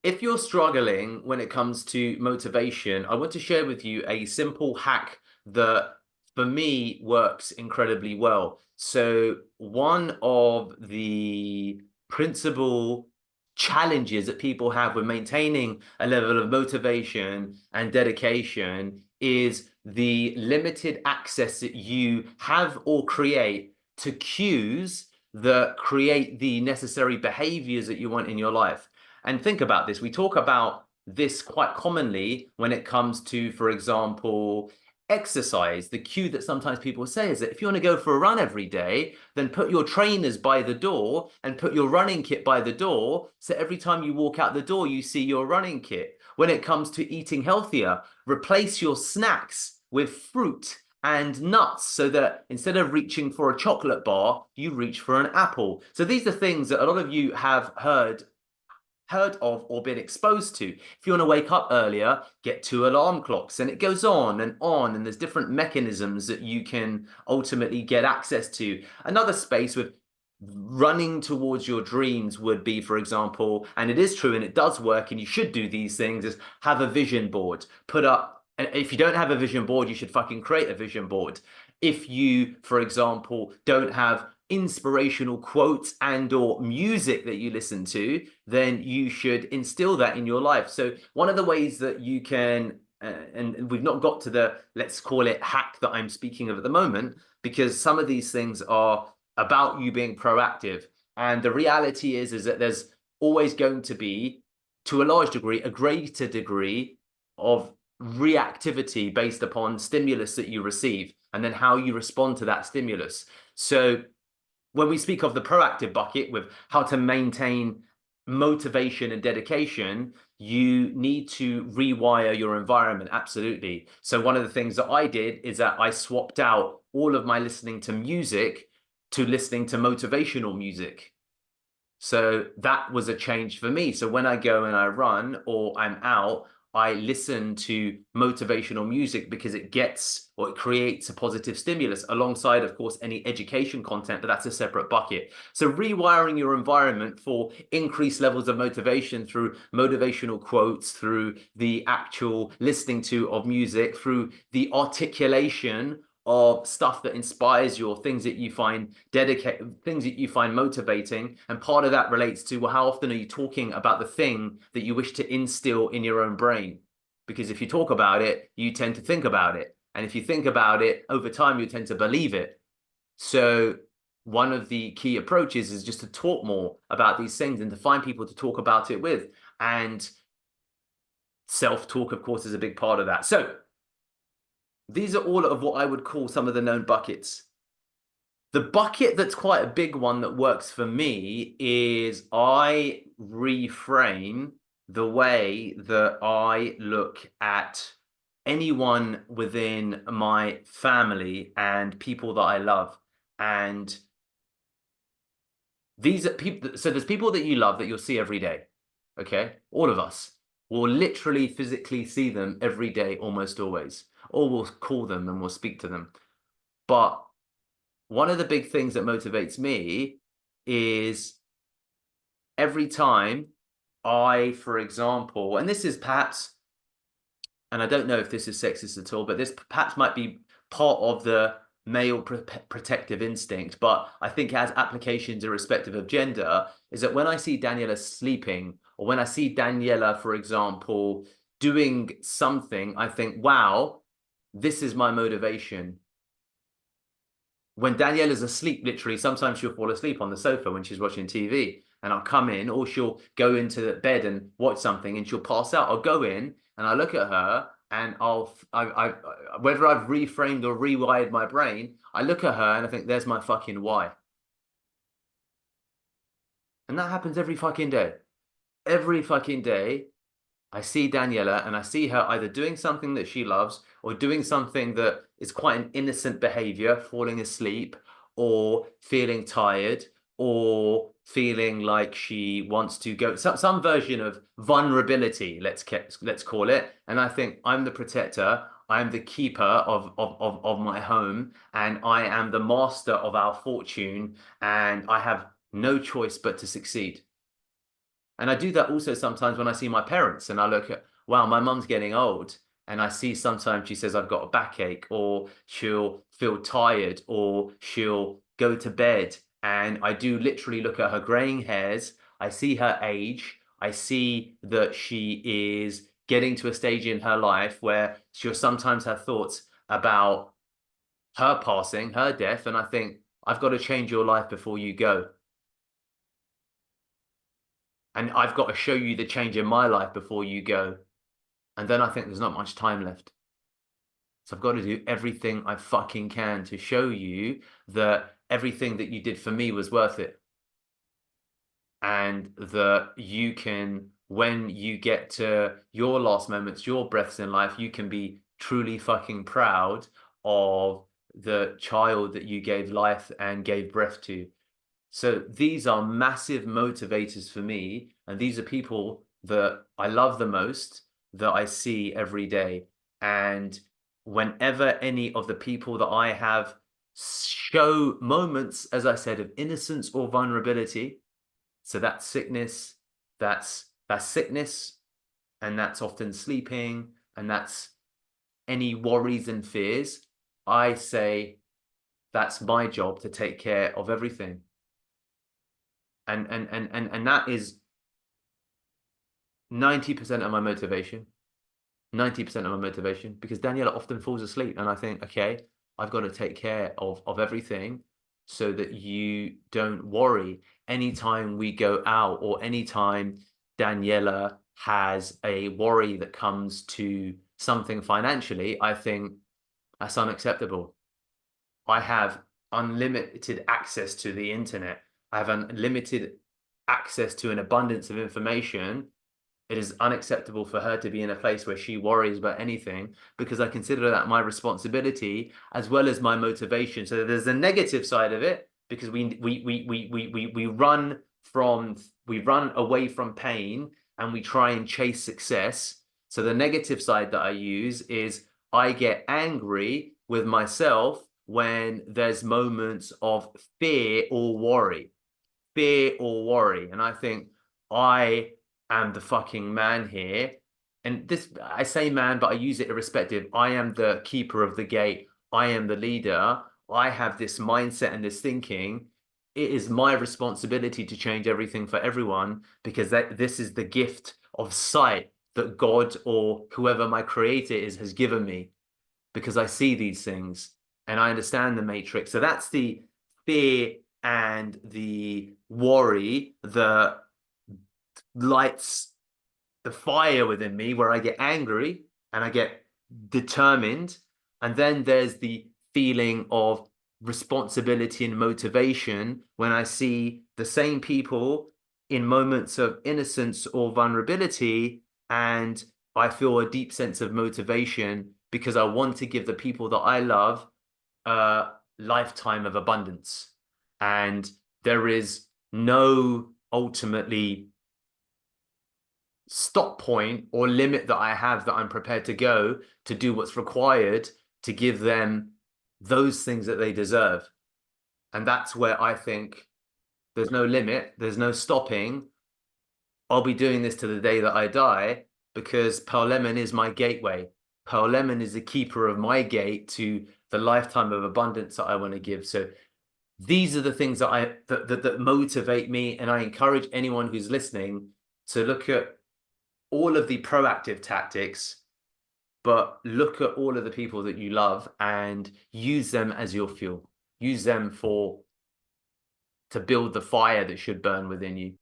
If you're struggling when it comes to motivation, I want to share with you a simple hack that for me works incredibly well. So, one of the principal challenges that people have with maintaining a level of motivation and dedication is the limited access that you have or create to cues that create the necessary behaviors that you want in your life. And think about this. We talk about this quite commonly when it comes to, for example, exercise. The cue that sometimes people say is that if you want to go for a run every day, then put your trainers by the door and put your running kit by the door. So every time you walk out the door, you see your running kit. When it comes to eating healthier, replace your snacks with fruit and nuts so that instead of reaching for a chocolate bar, you reach for an apple. So these are things that a lot of you have heard of or been exposed to. If you want to wake up earlier, get two alarm clocks, and it goes on, and there's different mechanisms that you can ultimately get access to. Another space with running towards your dreams would be, for example, and it is true and it does work, and you should do these things, is have a vision board. Put up, and if you don't have a vision board, you should fucking create a vision board. If you, for example, don't have inspirational quotes and or music that you listen to, then you should instill that in your life. So one of the ways that you can, and we've not got to the, let's call it hack that I'm speaking of at the moment, because some of these things are about you being proactive. And the reality is that there's always going to be, to a large degree, a greater degree of reactivity based upon stimulus that you receive and then how you respond to that stimulus. So when we speak of the proactive bucket with how to maintain motivation and dedication, you need to rewire your environment. Absolutely. So one of the things that I did is that I swapped out all of my listening to music to listening to motivational music. So that was a change for me. So when I go and I run or I'm out, I listen to motivational music because it gets or it creates a positive stimulus alongside, of course, any education content, but that's a separate bucket. So rewiring your environment for increased levels of motivation through motivational quotes, through the actual listening to of music, through the articulation of stuff that inspires you or things that you find things that you find motivating. And part of that relates to, well, how often are you talking about the thing that you wish to instill in your own brain? Because if you talk about it, you tend to think about it. And if you think about it over time, you tend to believe it. So one of the key approaches is just to talk more about these things and to find people to talk about it with. And self-talk, of course, is a big part of that. So these are all of what I would call some of the known buckets. The bucket that's quite a big one that works for me is I reframe the way that I look at anyone within my family and people that I love. And these are people, so there's people that you love that you'll see every day. Okay. All of us will literally physically see them every day, almost always, or we'll call them and we'll speak to them. But one of the big things that motivates me is every time I, for example, and this is perhaps, and I don't know if this is sexist at all, but this perhaps might be part of the male protective instinct, but I think it has applications irrespective of gender, is that when I see Daniela sleeping, or when I see Daniela, for example, doing something, I think, wow, this is my motivation. When Danielle is asleep, literally, sometimes she'll fall asleep on the sofa when she's watching TV, and I'll come in, or she'll go into bed and watch something, and she'll pass out. I'll go in and I look at her, and whether I've reframed or rewired my brain, I look at her and I think, there's my fucking why. And that happens every fucking day. Every fucking day, I see Daniela and I see her either doing something that she loves or doing something that is quite an innocent behavior, falling asleep or feeling tired or feeling like she wants to go some version of vulnerability, let's call it. And I think I'm the protector, I'm the keeper of my home, and I am the master of our fortune, and I have no choice but to succeed. And I do that also sometimes when I see my parents and I look at, wow, my mum's getting old. And I see sometimes she says, I've got a backache, or she'll feel tired, or she'll go to bed. And I do literally look at her graying hairs. I see her age. I see that she is getting to a stage in her life where she'll sometimes have thoughts about her passing, her death. And I think, I've got to change your life before you go. And I've got to show you the change in my life before you go. And then I think there's not much time left. So I've got to do everything I fucking can to show you that everything that you did for me was worth it. And that you can, when you get to your last moments, your breaths in life, you can be truly fucking proud of the child that you gave life and gave breath to. So these are massive motivators for me, and these are people that I love the most, that I see every day. And whenever any of the people that I have show moments, as I said, of innocence or vulnerability, so that's sickness, that's sickness, and that's often sleeping, and that's any worries and fears, I say that's my job to take care of everything. And that is 90% of my motivation. 90% of my motivation, because Daniela often falls asleep and I think, okay, I've got to take care of everything so that you don't worry. Anytime we go out or anytime Daniela has a worry that comes to something financially, I think that's unacceptable. I have unlimited access to the internet. I have unlimited access to an abundance of information. It is unacceptable for her to be in a place where she worries about anything, because I consider that my responsibility as well as my motivation. So there's a negative side of it, because we run away from pain and we try and chase success. So the negative side that I use is I get angry with myself when there's moments of fear or worry. Fear or worry. And I think I am the fucking man here. And this, I say man, but I use it irrespective. I am the keeper of the gate. I am the leader. I have this mindset and this thinking. It is my responsibility to change everything for everyone, because this is the gift of sight that God or whoever my creator is has given me, because I see these things and I understand the matrix. So that's the fear and the worry that lights the fire within me, where I get angry and I get determined. And then there's the feeling of responsibility and motivation when I see the same people in moments of innocence or vulnerability, and I feel a deep sense of motivation because I want to give the people that I love a lifetime of abundance. And there is no ultimately stop point or limit that I have that I'm prepared to go to do what's required to give them those things that they deserve. And that's where I think there's no limit, there's no stopping. I'll be doing this to the day that I die, because Pearl Lemon is my gateway. Pearl Lemon is the keeper of my gate to the lifetime of abundance that I want to give. So these are the things that motivate me, and I encourage anyone who's listening to look at all of the proactive tactics, but look at all of the people that you love and use them as your fuel. Use them to build the fire that should burn within you.